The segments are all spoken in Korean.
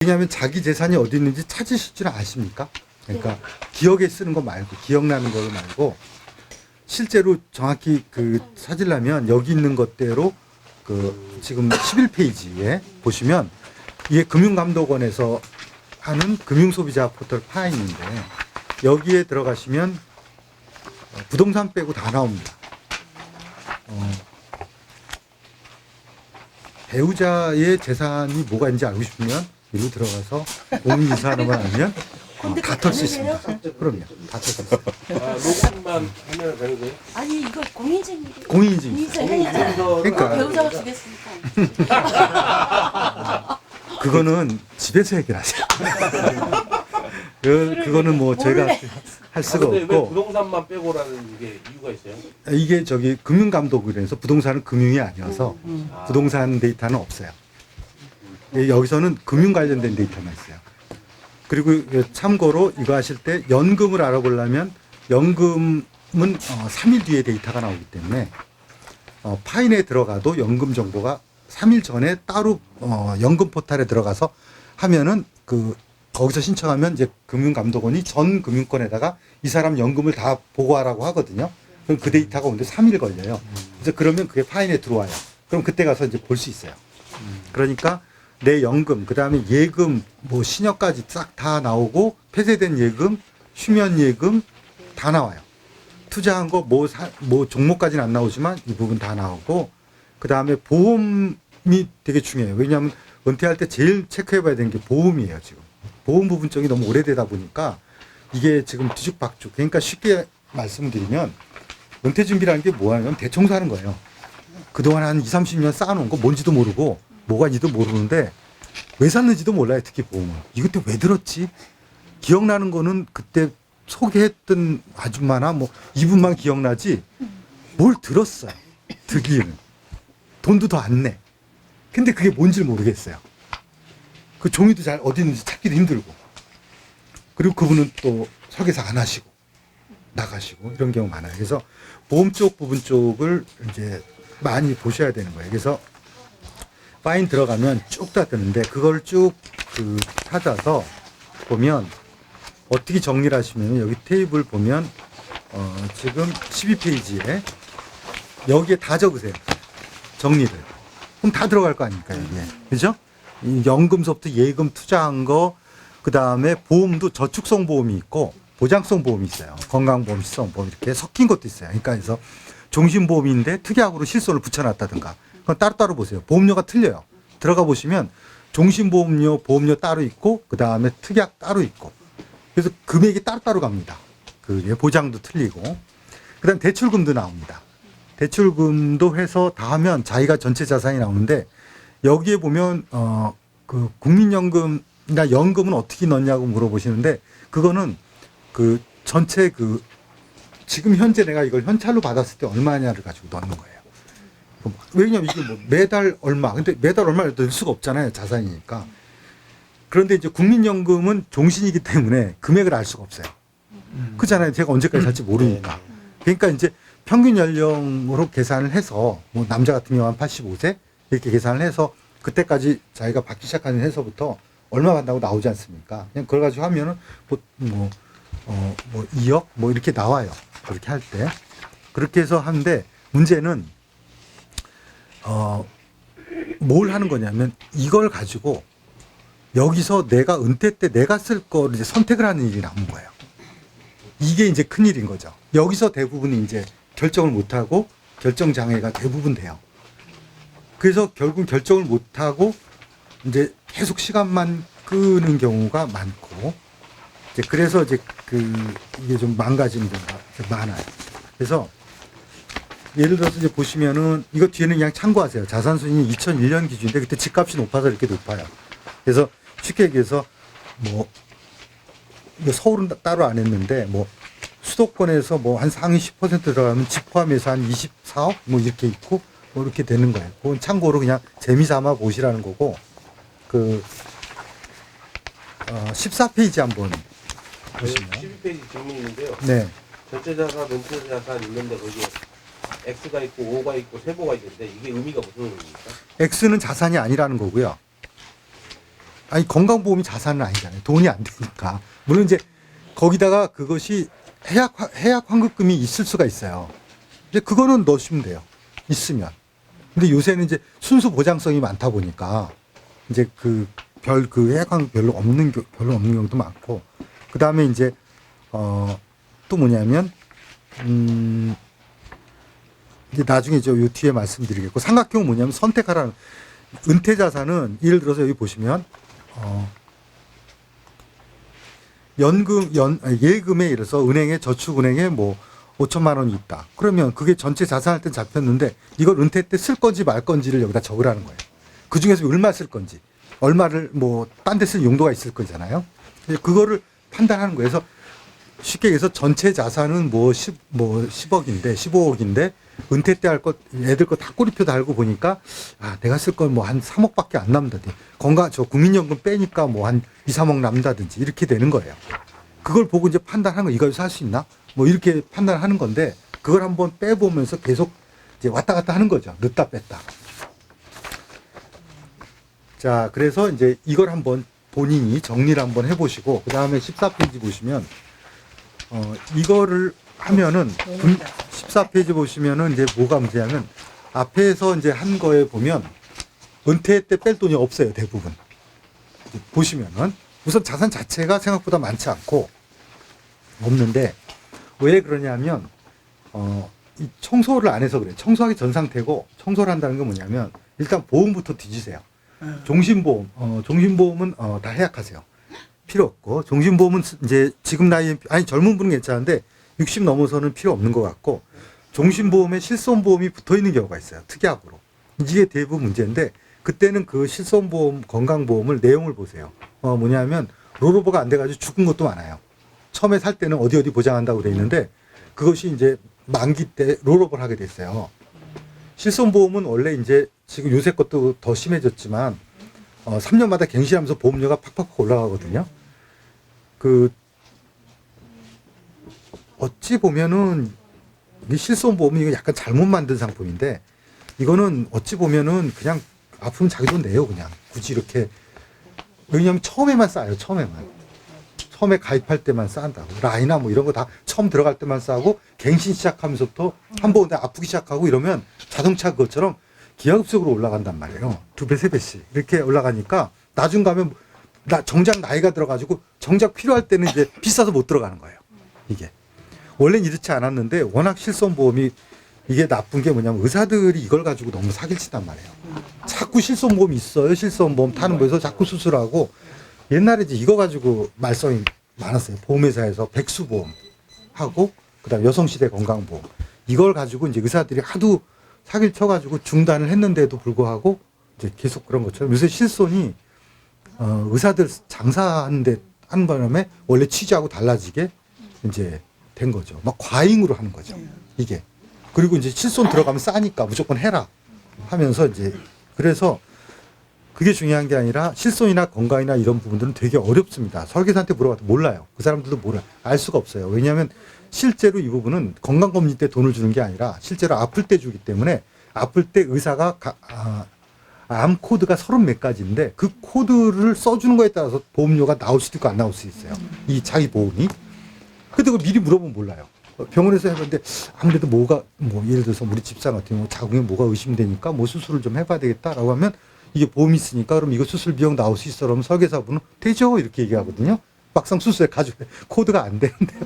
왜냐하면 자기 재산이 어디 있는지 찾으실 줄 아십니까? 그러니까 기억에 쓰는 거 말고, 기억나는 거 말고, 실제로 정확히 찾으려면 여기 있는 것대로 지금 11페이지에 보시면 이게 금융감독원에서 하는 금융소비자 포털 파인인데 여기에 들어가시면 부동산 빼고 다 나옵니다. 배우자의 재산이 뭐가 있는지 알고 싶으면 여기 들어가서 공인인사 하나만 알면 다 털 수 있습니다. 그럼요. 다 털 수 있어요. 로봇만 하면 되는 거예요? 아니 이거 공인증 공인인증 있어요. 그러니까 배우자가 주겠으니까. 그거는 집에서 해결하세요. 그거는 뭐 제가 할 수가 근데 왜 없고 부동산만 빼고라는 게 이유가 있어요? 이게 저기 금융감독원에서 부동산은 금융이 아니어서 부동산 데이터는 없어요. 여기서는 금융 관련된 데이터만 있어요. 그리고 참고로 이거 하실 때 연금을 알아보려면 연금은 3일 뒤에 데이터가 나오기 때문에 파인에 들어가도 연금 정보가 3일 전에 따로 연금 포탈에 들어가서 하면은 거기서 신청하면 이제 금융감독원이 전 금융권에다가 이 사람 연금을 다 보고하라고 하거든요. 그럼 그 데이터가 오는데 3일 걸려요. 그래서 그러면 그게 파인에 들어와요. 그럼 그때 가서 이제 볼 수 있어요. 그러니까 내 연금, 그 다음에 예금, 뭐 신여까지 싹 다 나오고 폐쇄된 예금, 휴면 예금 다 나와요. 투자한 거 뭐 종목까지는 안 나오지만 이 부분 다 나오고 그 다음에 보험이 되게 중요해요. 왜냐하면 은퇴할 때 제일 체크해봐야 되는 게 보험이에요. 지금 보험 부분 쪽이 너무 오래되다 보니까 이게 지금 뒤죽박죽. 그러니까 쉽게 말씀드리면 은퇴 준비라는 게 뭐냐면 대청소하는 거예요. 그동안 한 20, 30년 쌓아놓은 거 뭔지도 모르고 뭐가 있는지도 모르는데 왜 샀는지도 몰라요. 특히 보험은. 이것도 왜 들었지? 기억나는 거는 그때 소개했던 아줌마나 뭐 이분만 기억나지 뭘 들었어요. 듣기는. 돈도 더 안 내. 근데 그게 뭔지 모르겠어요. 그 종이도 잘 어디 있는지 찾기도 힘들고. 그리고 그분은 또 설계사 안 하시고 나가시고 이런 경우 많아요. 그래서 보험 쪽 부분 쪽을 이제 많이 보셔야 되는 거예요. 그래서 파인 들어가면 쭉 다 뜨는데 그걸 쭉 찾아서 보면 어떻게 정리를 하시면 여기 테이블 보면 지금 12페이지에 여기에 다 적으세요. 정리를. 그럼 다 들어갈 거 아닙니까 여기에. 그죠? 이 연금서부터 예금 투자한 거, 그 다음에 보험도 저축성 보험이 있고 보장성 보험이 있어요. 건강보험, 실손보험 이렇게 섞인 것도 있어요. 그러니까 그래서 종신보험인데 특약으로 실손을 붙여놨다든가 그건 따로따로 보세요. 보험료가 틀려요. 들어가 보시면 종신보험료, 보험료 따로 있고 그 다음에 특약 따로 있고 그래서 금액이 따로따로 갑니다. 그게 보장도 틀리고 그 다음 대출금도 나옵니다. 대출금도 해서 다 하면 자기가 전체 자산이 나오는데 여기에 보면 국민연금이나 연금은 어떻게 넣냐고 물어보시는데 그거는 전체 지금 현재 내가 이걸 현찰로 받았을 때 얼마냐를 가지고 넣는 거예요. 왜냐면 이게 뭐 매달 얼마, 근데 매달 얼마를 넣을 수가 없잖아요. 자산이니까. 그런데 이제 국민연금은 종신이기 때문에 금액을 알 수가 없어요. 그렇잖아요. 제가 언제까지 살지 모르니까. 그러니까 이제 평균 연령으로 계산을 해서 뭐 남자 같은 경우 한 85세 이렇게 계산을 해서 그때까지 자기가 받기 시작하는 해서부터 얼마 받는다고 나오지 않습니까? 그냥 그걸 가지고 하면은 뭐 2억 뭐 이렇게 나와요. 그렇게 할 때. 그렇게 해서 하는데 문제는 뭘 하는 거냐면 이걸 가지고 여기서 내가 은퇴 때 내가 쓸 거를 이제 선택을 하는 일이 남은 거예요. 이게 이제 큰일인 거죠. 여기서 대부분이 이제 결정을 못하고 결정 장애가 대부분 돼요. 그래서 결국 결정을 못하고 이제 계속 시간만 끄는 경우가 많고 이제 그래서 이제 이게 좀 망가지는 경우가 많아요. 그래서 예를 들어서 이제 보시면은 이거 뒤에는 그냥 참고하세요. 자산 수익이 2001년 기준인데 그때 집값이 높아서 이렇게 높아요. 그래서 쉽게 얘기해서 뭐 이거 서울은 따로 안 했는데 뭐 수도권에서 뭐 한 상위 10% 들어가면 집 포함해서 한 24억 뭐 이렇게 있고 뭐 이렇게 되는 거예요. 그건 참고로 그냥 재미삼아 보시라는 거고 14페이지 한번 보시면 12페이지 질문인데요. 네. 전체 자산, 은퇴 자산 있는데 거기에 X가 있고 O가 있고 세모가 있는데 이게 의미가 무슨 의미입니까? X는 자산이 아니라는 거고요. 아니 건강보험이 자산은 아니잖아요. 돈이 안 되니까. 물론 이제 거기다가 그것이 해약 환급금이 있을 수가 있어요. 이제 그거는 넣으시면 돼요. 있으면. 근데 요새는 이제 순수 보장성이 많다 보니까 이제 그 해약 환급 별로 없는 경우도 많고, 그 다음에 이제 또 뭐냐면 이제 나중에 요 뒤에 말씀드리겠고, 삼각형은 뭐냐면 선택하라는, 은퇴 자산은 예를 들어서 여기 보시면 예금에 이래서 은행에 저축은행에 뭐 5천만 원이 있다. 그러면 그게 전체 자산할 땐 잡혔는데 이걸 은퇴 때 쓸 건지 말 건지를 여기다 적으라는 거예요. 그 중에서 얼마 쓸 건지, 얼마를 뭐 딴 데 쓸 용도가 있을 거잖아요. 그거를 판단하는 거예요. 그래서 쉽게 얘기해서 전체 자산은 뭐 10억인데 15억인데 은퇴 때 할 것, 애들 거 다 꼬리표 달고 보니까 내가 쓸 건 뭐 한 3억밖에 안 남다든지, 국민연금 빼니까 뭐 한 2, 3억 남다든지 이렇게 되는 거예요. 그걸 보고 이제 판단하는 거, 이걸 살 수 있나? 뭐 이렇게 판단하는 건데, 그걸 한번 빼보면서 계속 이제 왔다 갔다 하는 거죠. 넣다 뺐다. 자, 그래서 이제 이걸 한번 본인이 정리를 한번 해보시고, 그 다음에 14페이지 보시면, 이거를 하면은 14페이지 보시면은 이제 뭐가 문제냐면, 앞에서 이제 한 거에 보면 은퇴 때 뺄 돈이 없어요, 대부분. 보시면은 우선 자산 자체가 생각보다 많지 않고 없는데, 왜 그러냐면 이 청소를 안 해서 그래요. 청소하기 전 상태고, 청소를 한다는 게 뭐냐면 일단 보험부터 뒤지세요. 종신보험은 다 해약하세요. 필요 없고, 종신보험은 이제 지금 나이에, 젊은 분은 괜찮은데 60 넘어서는 필요 없는 것 같고, 종신보험에 실손보험이 붙어 있는 경우가 있어요. 특약으로. 이게 대부분 문제인데, 그때는 그 실손보험, 건강보험을 내용을 보세요. 뭐냐면 롤오버가 안 돼가지고 죽은 것도 많아요. 처음에 살 때는 어디 보장한다고 돼 있는데, 그것이 이제 만기 때 롤오버를 하게 됐어요. 실손보험은 원래 이제 지금 요새 것도 더 심해졌지만 3년마다 갱신하면서 보험료가 팍팍 올라가거든요. 어찌 보면은 이 실손보험이 이거 약간 잘못 만든 상품인데, 이거는 어찌 보면은 그냥 아프면 자기 돈 내요, 그냥. 굳이 이렇게. 왜냐면 처음에만 싸요, 처음에 가입할 때만 싼다고. 라이나 뭐 이런 거 다 처음 들어갈 때만 싸고, 갱신 시작하면서부터 한 번 아프기 시작하고 이러면 자동차 그것처럼 기하급수적으로 올라간단 말이에요. 2배, 3배씩. 이렇게 올라가니까 나중 가면 정작 나이가 들어가지고 정작 필요할 때는 이제 비싸서 못 들어가는 거예요. 이게. 원래는 이렇지 않았는데, 워낙 실손보험이 이게 나쁜 게 뭐냐면 의사들이 이걸 가지고 너무 사기치단 말이에요. 자꾸 실손보험 있어요. 실손보험 타는 거에서 자꾸 수술하고, 옛날에 이제 이거 가지고 말썽이 많았어요. 보험회사에서 백수보험 하고, 그다음 여성시대 건강보험, 이걸 가지고 이제 의사들이 하도 사기를 쳐가지고 중단을 했는데도 불구하고 이제 계속 그런 것처럼 요새 실손이 의사들 장사하는데 한 바람에 원래 취지하고 달라지게 이제 된 거죠. 막 과잉으로 하는 거죠, 이게. 그리고 이제 실손 들어가면 싸니까 무조건 해라 하면서 이제, 그래서 그게 중요한 게 아니라 실손이나 건강이나 이런 부분들은 되게 어렵습니다. 설계사한테 물어봐도 몰라요. 그 사람들도 몰라요. 알 수가 없어요. 왜냐하면 실제로 이 부분은 건강검진 때 돈을 주는 게 아니라 실제로 아플 때 주기 때문에, 아플 때 의사가 암 코드가 30 몇 가지인데 그 코드를 써주는 거에 따라서 보험료가 나올 수도 있고 안 나올 수 있어요, 이 자기 보험이. 근데 그거 미리 물어보면 몰라요. 병원에서 해봤는데 아무래도 뭐가, 예를 들어서 우리 집사 같은 경우 자궁에 뭐가 의심되니까 뭐 수술을 좀 해봐야 되겠다라고 하면, 이게 보험이 있으니까 그럼 이거 수술 비용 나올 수 있어, 그러면 설계사분은 되죠 이렇게 얘기하거든요. 막상 수술에 가지고 코드가 안 되는데요.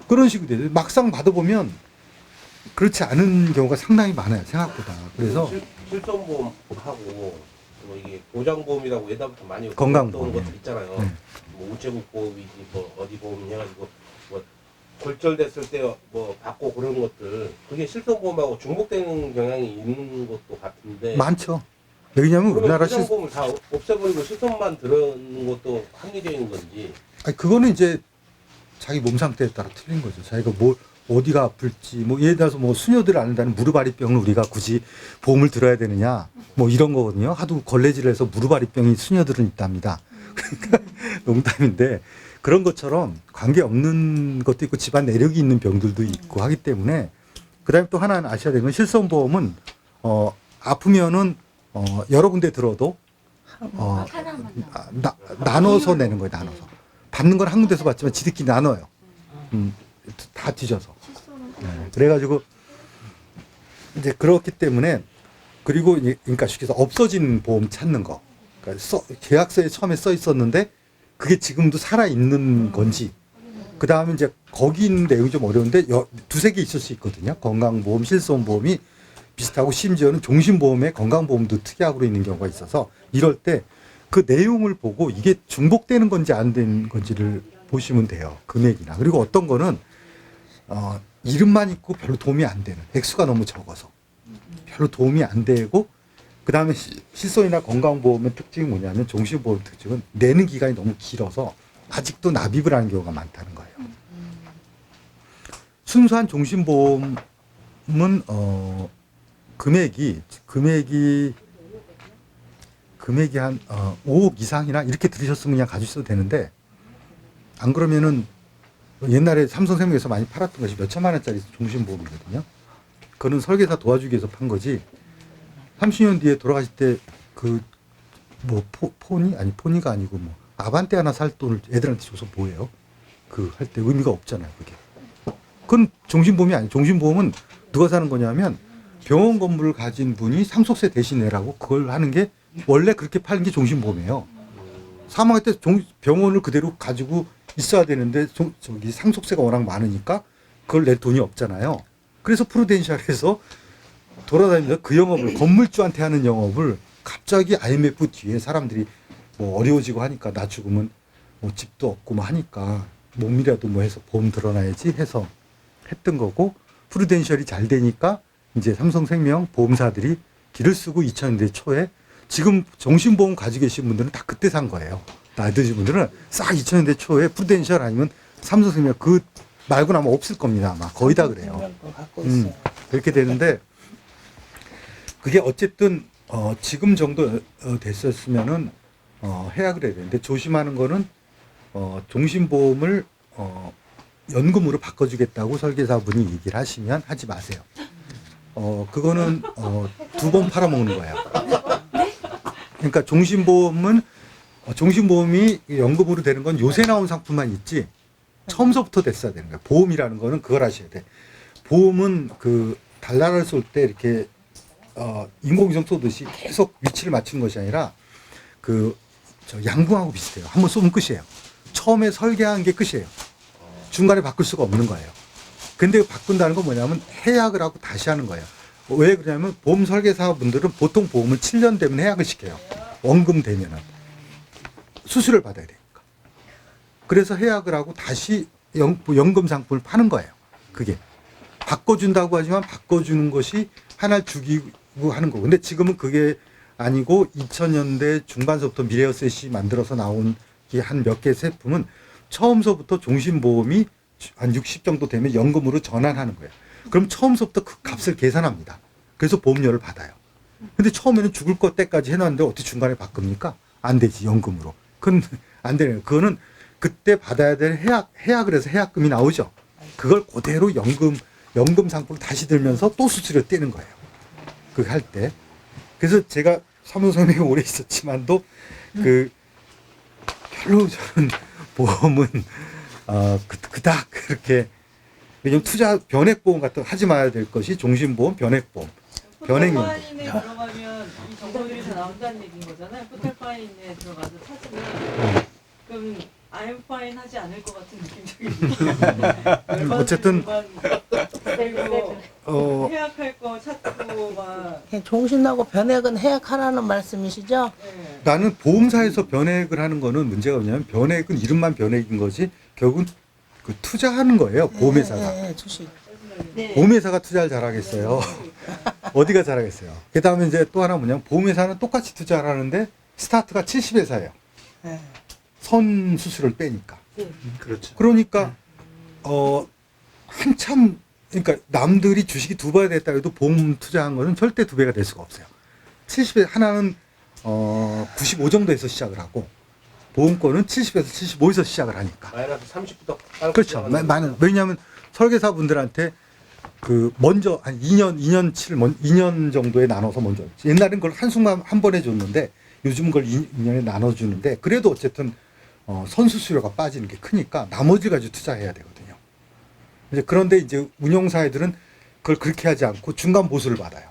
그런 식으로 돼요. 막상 받아보면 그렇지 않은 경우가 상당히 많아요, 생각보다. 그래서 실손보험하고 뭐 이게 보장보험이라고 예전부터 많이 건강보험, 것들 있잖아요. 네. 뭐 우체국 보험이지 뭐 어디 보험 해가지고 뭐 골절됐을 때 뭐 받고 그런 것들, 그게 실손보험하고 중복되는 경향이 있는 것도 같은데. 많죠. 왜냐하면 우리나라 보험을 다 없애버리고 실손만 들어는 것도 합리적인 건지. 그거는 이제 자기 몸 상태에 따라 틀린 거죠. 자기가 어디가 아플지, 뭐 예를 들어서 뭐 수녀들을 앓는다는 무릎아리병을 우리가 굳이 보험을 들어야 되느냐, 뭐 이런 거거든요. 하도 걸레질을 해서 무릎아리병이 수녀들은 있답니다. 그러니까 농담인데, 그런 것처럼 관계없는 것도 있고 집안 내력이 있는 병들도 있고 하기 때문에. 그다음에 또 하나는 아셔야 되는 건, 실손보험은 아프면은 여러 군데 들어도 하나만 나와. 나눠서 내는 거예요. 나눠서 받는 건 한 군데서 받지만 지들끼리 나눠요. 다 뒤져서. 실수는 네. 그래가지고 이제 그렇기 때문에 그리고 그러니까 쉽게 해서 없어진 보험 찾는 거. 그러니까 계약서에 처음에 써 있었는데 그게 지금도 살아 있는 건지. 그 다음에 이제 거기 있는 내용이 좀 어려운데 두세 개 있을 수 있거든요. 건강보험, 실손보험이 비슷하고 심지어는 종신보험에 건강보험도 특약으로 있는 경우가 있어서 이럴 때 그 내용을 보고 이게 중복되는 건지 안 되는 건지를 보시면 돼요. 금액이나. 그리고 어떤 거는 이름만 있고 별로 도움이 안 되는 액수가 너무 적어서 별로 도움이 안 되고 그 다음에 실손이나 건강보험의 특징이 뭐냐면 종신보험 특징은 내는 기간이 너무 길어서 아직도 납입을 하는 경우가 많다는 거예요. 순수한 종신보험은 금액이 한 5억 이상이나 이렇게 들으셨으면 그냥 가지셔도 되는데 안 그러면은 옛날에 삼성생명에서 많이 팔았던 것이 몇 천만 원짜리 종신보험이거든요. 그거는 설계사 도와주기 위해서 판 거지. 30년 뒤에 돌아가실 때 포니가 아니고 뭐 아반떼 하나 살 돈을 애들한테 줘서 뭐예요? 그 할 때 의미가 없잖아요, 그게. 그건 종신보험이 아니에요. 종신보험은 누가 사는 거냐면 병원 건물을 가진 분이 상속세 대신 내라고 그걸 하는 게 원래 그렇게 파는 게 종신보험이에요. 사망할 때 병원을 그대로 가지고 있어야 되는데 저기 상속세가 워낙 많으니까 그걸 낼 돈이 없잖아요. 그래서 프루덴셜에서 돌아다니면서 그 영업을 건물주한테 하는 영업을 갑자기 IMF 뒤에 사람들이 뭐 어려워지고 하니까 나 죽으면 뭐 집도 없고 뭐 하니까 몸이라도 뭐 해서 보험 들어놔야지 해서 했던 거고 프루덴셜이 잘 되니까 이제 삼성생명 보험사들이 길을 쓰고 2000년대 초에 지금 정신보험 가지고 계신 분들은 다 그때 산 거예요. 나이 드신 분들은 싹 2000년대 초에 프루덴셜 아니면 삼성생명 그 말고는 아마 없을 겁니다. 아마 거의 다 그래요. 그렇게 되는데 그게 어쨌든 지금 정도 됐었으면은 해야 그래야 되는데 조심하는 거는 종신보험을 연금으로 바꿔주겠다고 설계사분이 얘기를 하시면 하지 마세요. 그거는 2번 팔아먹는 거예요. 그러니까 종신보험이 연금으로 되는 건 요새 나온 상품만 있지 처음서부터 됐어야 되는 거예요. 보험이라는 거는 그걸 하셔야 돼. 보험은 그 달러를 쏠 때 이렇게 인공위성 쏘듯이 계속 위치를 맞추는 것이 아니라 양궁하고 비슷해요. 한번 쏘면 끝이에요. 처음에 설계한 게 끝이에요. 중간에 바꿀 수가 없는 거예요. 근데 바꾼다는 건 뭐냐면 해약을 하고 다시 하는 거예요. 왜 그러냐면 보험 설계사분들은 보통 보험을 7년 되면 해약을 시켜요. 원금 되면은 수수료를 받아야 되니까. 그래서 해약을 하고 다시 연금 상품을 파는 거예요. 그게 바꿔준다고 하지만 바꿔주는 것이 하나를 죽이고 하는 거고. 근데 지금은 그게 아니고 2000년대 중반서부터 미래어셋이 만들어서 나온 한 몇 개 제품은 처음서부터 종신보험이 한 60 정도 되면 연금으로 전환하는 거예요. 그럼 처음서부터 그 값을 계산합니다. 그래서 보험료를 받아요. 근데 처음에는 죽을 것 때까지 해놨는데 어떻게 중간에 바꿉니까? 안 되지, 연금으로. 그건 안 되네요. 그거는 그때 받아야 될 해약을 해서 해약금이 나오죠. 그걸 그대로 연금 상품을 다시 들면서 또 수수료 떼는 거예요. 그거 할 때. 그래서 제가 사무소에 오래 있었지만도 별로 저는 보험은 그닥 그렇게 왜냐면 투자 변액보험 같은 거 하지 말아야 될 것이 종신보험, 변액보험, 변액연금. 포털파인에 들어가면 이 정보들이 다 나온다는 얘기인 거잖아요. 포털파인에 들어가서 찾으면 그럼 아임파인 하지 않을 것 같은 느낌적인. 어쨌든 그리고 해약할 거 찾고 막. 종신하고 변액은 해약하라는 말씀이시죠? 네. 나는 보험사에서 변액을 하는 거는 문제가 뭐냐면 변액은 이름만 변액인 거지 결국은 그 투자하는 거예요. 보험회사가. 주식. 네. 보험회사가 투자를 잘하겠어요. 어디가 잘하겠어요. 그 다음에 이제 또 하나 뭐냐면 보험회사는 똑같이 투자를 하는데 스타트가 70회사예요. 선 수수료를 빼니까. 그렇죠. 그러니까 한참 그러니까 남들이 주식이 2배가 됐다 해도 보험 투자한 거는 절대 2배가 될 수가 없어요. 70에 하나는 95 정도에서 시작을 하고 보험권은 70에서 75에서 시작을 하니까. 마이너스 30부터 그렇죠. 많은 왜냐하면 설계사분들한테 먼저 한 2년 정도에 나눠서 먼저 옛날엔 그걸 한순간 한 번에 줬는데 요즘 걸 2년에 나눠주는데 그래도 어쨌든 선수 수요가 빠지는 게 크니까 나머지 가지고 투자해야 되거든요. 이제 그런데 이제 운영사애들은 그걸 그렇게 하지 않고 중간 보수를 받아요.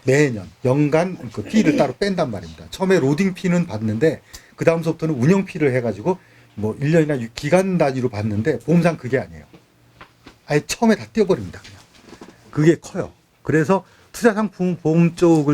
매년 연간 그 피를 따로 뺀단 말입니다. 처음에 로딩 피는 받는데 그 다음서부터는 운영 피를 해가지고 뭐 1년이나 기간 단위로 받는데 보험상 그게 아니에요. 아예 처음에 다 떼어버립니다. 그냥 그게 커요. 그래서 투자상품 보험 쪽을